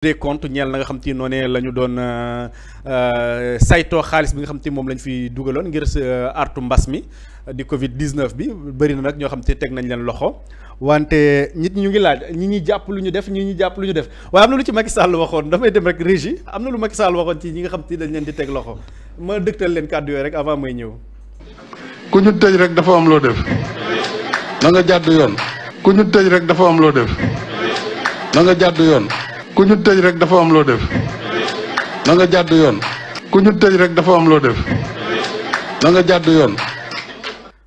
des comptes ñeel na nga xam te noonee la ñu doon saytoo xaalis bi nga xam te moom lañ fi dugaloon ngir artu mbas mi di Covid 19 bi bëri na nag ñoo xam te teg nañ leen loxo wante nit ñu ngi laaj ñi ñuy jàpp lu ñu def ñi ñuy jàpp lu ñu def waaye am na lu ci Macky Sall waxoon damay dem rek régie am na lu Macky Sall waxoon ci ñi nga xam te dañ leen di teg loxo ma dëgtal leen kàddu yooyu rek avant may ñëw. ku ñu tëj rek dafa am loo def na nga jàdd yoon. ku ñu tëj rek dafa am loo def na nga jàdd yoon. ku ñu tëj rek dafa am loo def na nga jàdd yoon. ku ñu tëj rek dafa am loo def na nga jàdd yoon.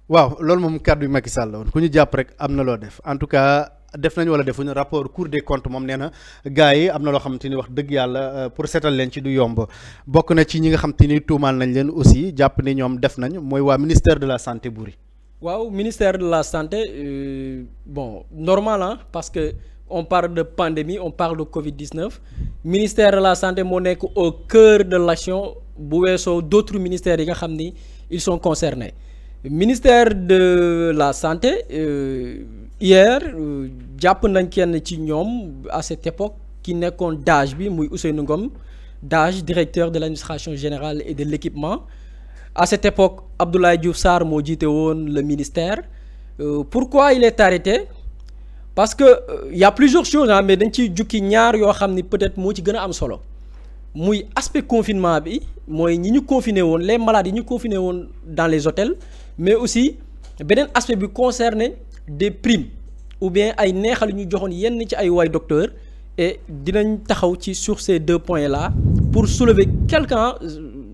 waaw loolu moom kàddu yu Macky Sall la woon ku ñu jàpp rek am na loo def en tout cas def nañu wala defuñu rapport Cour des comptes moom nee na gars yi am na loo xamante ni wax dëgg yàlla pour seetal leen ci du yomb bokk na ci ñi nga xamante ni tuumaal nañ leen aussi jàpp ni ñoom def nañ mooy waa ministère de la santé buri. waaw ministère de la santé bon normal hein, parce que. On parle de pandémie, on parle de Covid-19. Ministère de la Santé moo nekk au cœur de l'action bu weesoo d'autres ministères yi nga xam ni ils sont concernés. Ministère de la Santé hier jàpp nañ kenn ci ñoom à cette époque ki nekkoon DAGE bi muy Ousseynou Ngom DAGE directeur de l'administration générale et de l'équipement. À cette époque Abdoulaye Diouf Sarr moo jiite woon le ministère. Pourquoi il est arrêté? Parce que y a plusieurs choses mais dañ ciy jukki ñaar yoo xam ni peut-être moo ci gën a am solo muy aspect confinement bi mooy ñi ñu confiné woon les malades yi ñu confiné woon dans les hôtels mais aussi beneen aspect bi concerné des primes ou bien ay neexal yu ñu joxoon yenn ci ay waay docteur et dinañ taxaw ci sur ces deux points là pour soulever quelqu'un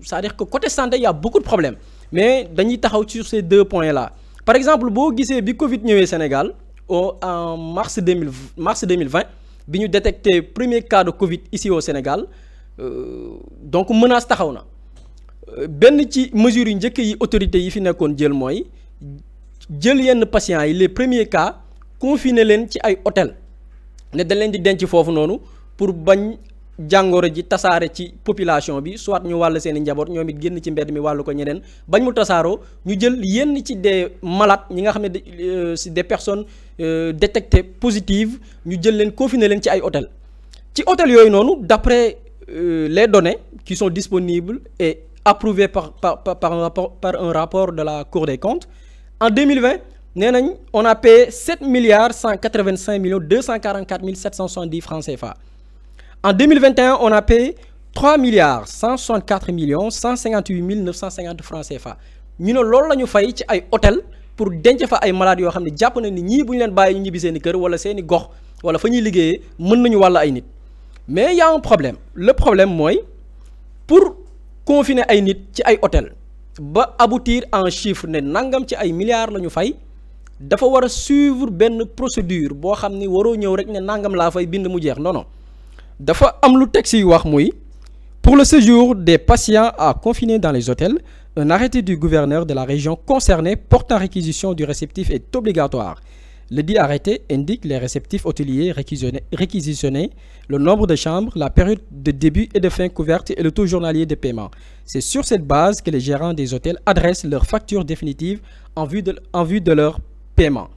c'est-à-dire que côté santé il y a beaucoup de problèmes mais dañuy taxaw ci sur ces deux points là par exemple boo gisee bi Covid ñëwee Sénégal en mars 2020 bi ñu détecté premier cas de Covid ici au Sénégal donc menace taxaw na benn ci mesures yu njëkk yi autorités yi fi nekkoon jël mooy jël yenn patients yi les premiers cas confiner leen ci ay hôtel ne dañ leen di denc foofu noonu pour bañ jàngoro ji tasaare ci population bi soit ñu wàll seen i njaboot ñoom it génn ci mbedd mi wàllu ko ñeneen bañ mu tasaaroo ñu jël yenn ci des malades ñi nga xam ne c'est des personnes détectées positives ñu jël leen confiner leen ci ay hôtel ci hôtel yooyu noonu d'après les données qui sont disponibles et approuvées par un rapport de la Cour des comptes en 2020 nee nañ on a payé 7 milliards 185 millions 244 770 francs CFA. En 2021, on a payé 3 milliards 164 millions 158 950 francs CFA ñu ne loolu la ñu fay ci ay hôtel pour denc fa ay malades yoo xam ne jàpp na ni ñii bu ñu leen bàyyi ñu ñibbi seen i kër wala seen i gox wala fa ñuy liggéeyee mën nañu wàll ay nit mais y a un problème le problème mooy pour confiner ay nit ci ay hôtel ba aboutir en chiffre ne nangam ci ay milliards la ñu fay dafa war a suivre benn procédure boo xam ni waroo ñëw rek ne nangam laa fay bind mu jeex non non. dafa am lu texte yi wax muy pour le séjour des patients à confiner dans les hôtels un arrêté du gouverneur de la région concernée portant réquisition du réceptif est obligatoire. Le dit arrêté indique les réceptifs hôteliers réquisitionnés, le nombre de chambres, la période de début et de fin couverte et le taux journalier de paiement. C'est sur cette base que les gérants des hôtels adressent leurs factures définitives en vue de leur paiement.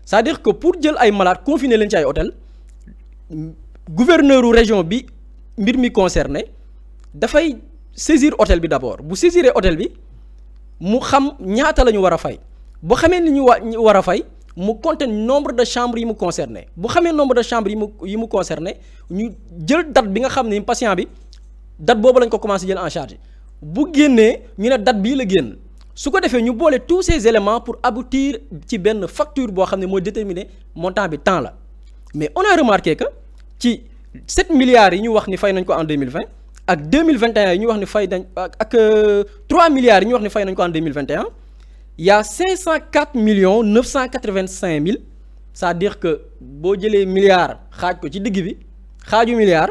C'est-à-dire que pour jël ay malades confiner leen ci ay hôtel gouverneur u région bi mbir mi concerné dafay saisir hôtel bi d'abord bu saisiree hôtel bi mu xam ñaata la ñu war a fay bu xamee ni ñu war a fay mu compter nombre de chambres yi mu concerné bu xamee nombre de chambres yi mu concerné ñu jël date bi nga xam ne patient bi date boobu lañ ko commencé jël en charge bu génnee ñu ne date bii la génn su ko defee ñu boole tous ces éléments pour aboutir ci benn facture boo xam ne mooy déterminer montant bi temps la mais on a remarqué que ci 7 milliards yi ñu wax ni fay nañ ko en 2020 ak 2021 yi ñu wax ni fay nañ ak 3 milliards yi ñu wax ni fay nañ ko en 2021 il y a 504 millions 985 mille c'est-à-dire que boo jëlee milliard xaaj ko ci digg bi xaaju milliard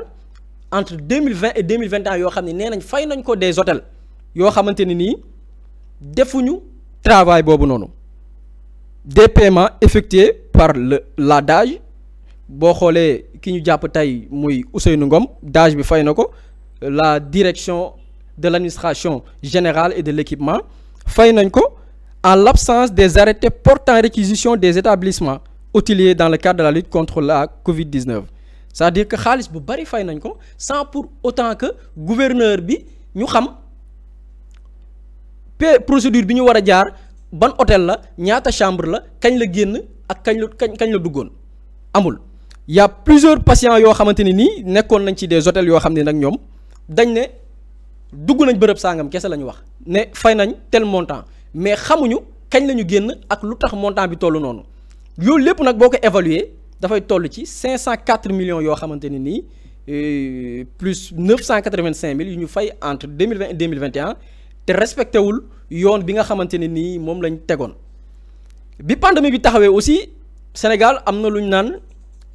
entre 2020 et 2021 yoo xam ne nee nañ fay nañ ko des hôtels yoo xamante ne nii defuñu travail boobu noonu des paiements effectués par la DAGE boo xoolee ki ñu jàpp tey muy Ousseynou Ngom DAGE bi fay na ko la direction de l'administration générale et de l'équipement fay nañ ko en l'absence des arrêtés portant réquisition des établissements hôteliers dans le cadre de la lutte contre la Covid-19 c'est-à-dire que xaalis bu bari fay nañ ko sans pour autant que gouverneur bi ñu xam procédure bi ñu war a jaar ban hôtel la ñaata chambre la kañ la génn ak kañ la duggoon amul. y a plusieurs patients yoo xamante ni nii nekkoon nañ ci des hôtels yoo xam ne nag ñoom dañ ne dugg nañ bërëb sangam kese la ñu wax ne fay nañ tel montant mais xamuñu kañ la ñu génn ak lu tax montant bi toll noonu loolu lépp nag boo ko évaluer dafay toll ci 504 millions yoo xamante ne nii plus 985 000 yu ñu fay entre 2020 et 2021 te respecté wul yoon bi nga xamante ne nii moom lañ tegoon bi pandémie bi taxawee aussi Sénégal am na lu ñu naan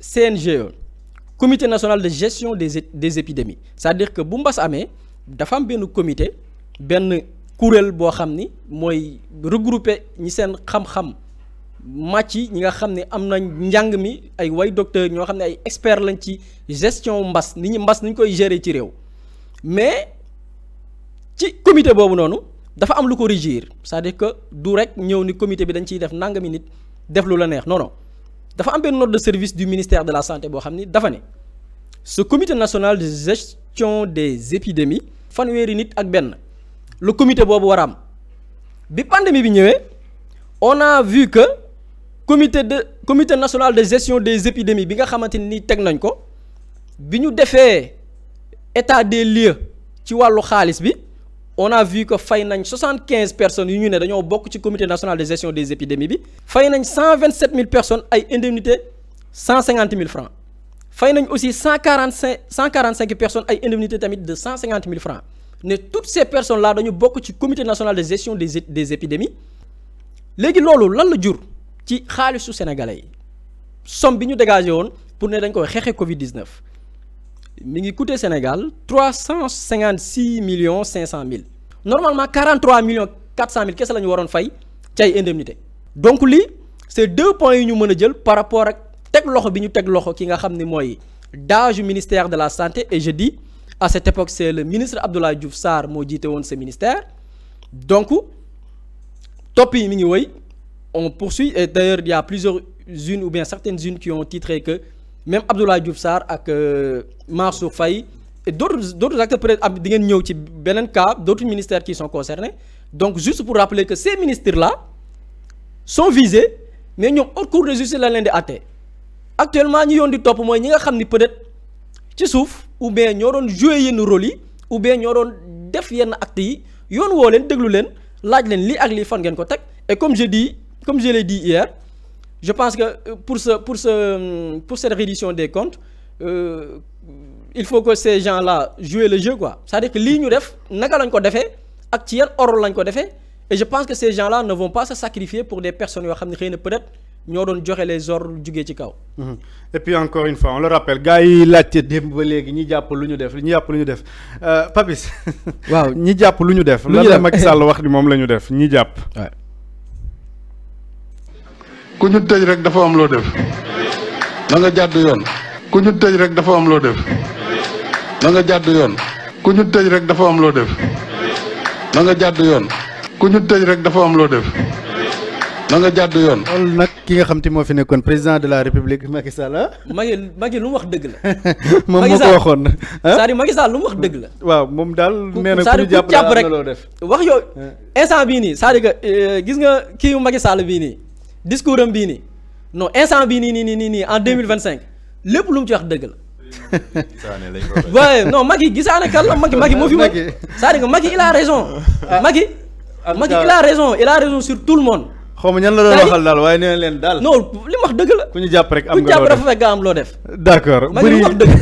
CNGE comité national de gestion des épidémies c'est-à-dire que bu mbas amee dafa am benn comité benn kuréel boo xam ni mooy regrouper ñi seen xam-xam màcc ñi nga xam ne am nañ njàng mi ay way docteur ñoo xam ne ay expert lañ ci gestion mbas ni ñu koy gérer ci réew mais ci comité boobu noonu dafa am lu ko régir c'est-à-dire que du rek ñëw ni comité bi dañ ciy def nangami nit def lu la neex non dafa am benn note de service du ministère de la santé boo xam ni dafa ne ce comité national de gestion des épidémies fanweeri nit ak benn le comité boobu war a am bi pandémie bi ñëwee on a vu que comité national de gestion des épidémies bi nga xamante ni teg nañ ko bi ñu defee état des lieux ci wàllu xaalis bi on a vu que fay nañ 75 personnes yu ñu ne dañoo bokk ci comité national de gestion des épidémies bi fay nañ 127 000 personnes ay indemnités 150 000 francs fay nañ aussi 145 personnes ay indemnités tamit de 150 000 francs ne toutes ces personnes là dañu bokk ci comité national de gestion des épidémies léegi loolu lan la jur ci xaalisu sénégalais yi somme bi ñu dégagé woon pour ne dañ koy xeexe Covid 19 mi ngi coûté Sénégal 356 millions 500 mille normalement 43 millions 400 mille kese la ñu waroon fay ci ay indemnités donc lii c'est 2 points yu ñu mën a jël par rapport ak teg loxo bi ñu teg loxo ki nga xam ne mooy DAGE ministère de la santé et je dis à cette époque c'est le ministre Abdoulaye Diouf Sarr moo jiite woon ce ministère donc topp yi mi ngi woy on poursuit et d'ailleurs il y a plusieurs unes ou bien certaines unes qui ont titré que même Abdoulaye Diouf Sarr ak Mansour Faye et d'autres acteurs peut-être di ngeen ñëw ci beneen cas d'autres ministères qui sont concernés donc juste pour rappeler que ces ministres-là sont visés mais ñoom haute cour de justice la leen di àtte actuellement ñi yoon di topp mooy ñi nga xam ni peut-être ci suuf ou bien ñoo doon jouer yenn rôle yi ou bien ñoo doon def yenn actes yi yoon woo leen déglu leen laaj leen lii ak lii fan ngeen ko teg et comme je l'ai dit hier je pense que pour cette reddition des comptes il faut que ces gens-là jouent le jeu quoi c'est-à-dire que lii ñu def naka lañ ko defee ak ci yan ordre lañ ko defee et je pense que ces gens-là ne vont pas se sacrifier pour des personnes yoo xam ne xëy na peut-être ñoo doon joxe les ordres jugee ci kaw. et puis encore une fois on le rappelle gars yi laajte démb ba léegi ñi jàpp lu ñu def Papis. waaw ñi jàpp lu ñu def. lan la Macky Sall wax ni moom la ñu def ñi jàpp. waaw. ku ñu tëj rek dafa am loo def na nga jàdd yoon ku ñu tëj rek dafa am loo def na nga jàdd yoon ku ñu tëj rek dafa am loo def na nga jàdd yoon ku ñu tëj rek dafa am loo def na nga jàdd yoon. loolu nag ki nga xam te moo fi nekkoon président de la république Macky Sall ah. Macky lu mu wax dëgg la. moom moo ko waxoon. c'est-à-dire Macky Sall lu mu wax dëgg la. waaw moom daal nee na ku ñu jàpp rek loo def. wax yooyu instant bii nii c'est-à-dire que gis nga kii Macky Sall bii nii. discours am bii nii non instant bii nii en 2025 lépp lu mu ci wax dëgg la. waaye non Macky gisaane kan la Macky moo fi mën c'est-à-dire que Macky il a raison. Macky il a raison sur tout le monde. xaw ma ñan la doon waxal daal waaye nee na leen daal. non li mu wax dëgg la. ku ñu jàpp rek am nga loo def ku ñu jàpp dafa fekk nga am loo def. d'accord Macky li mu wax dëgg.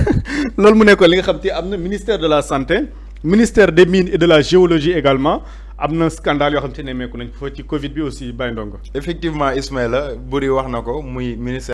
loolu mu nekkoon li nga xam te am na ministère de la santé ministère des mines et de la géologie également. am na scandale yoo xam te ne meeku nañ fa ci Covid bi aussi Baye Ndongo. effectivement Ismaïla Boury wax na ko muy ministère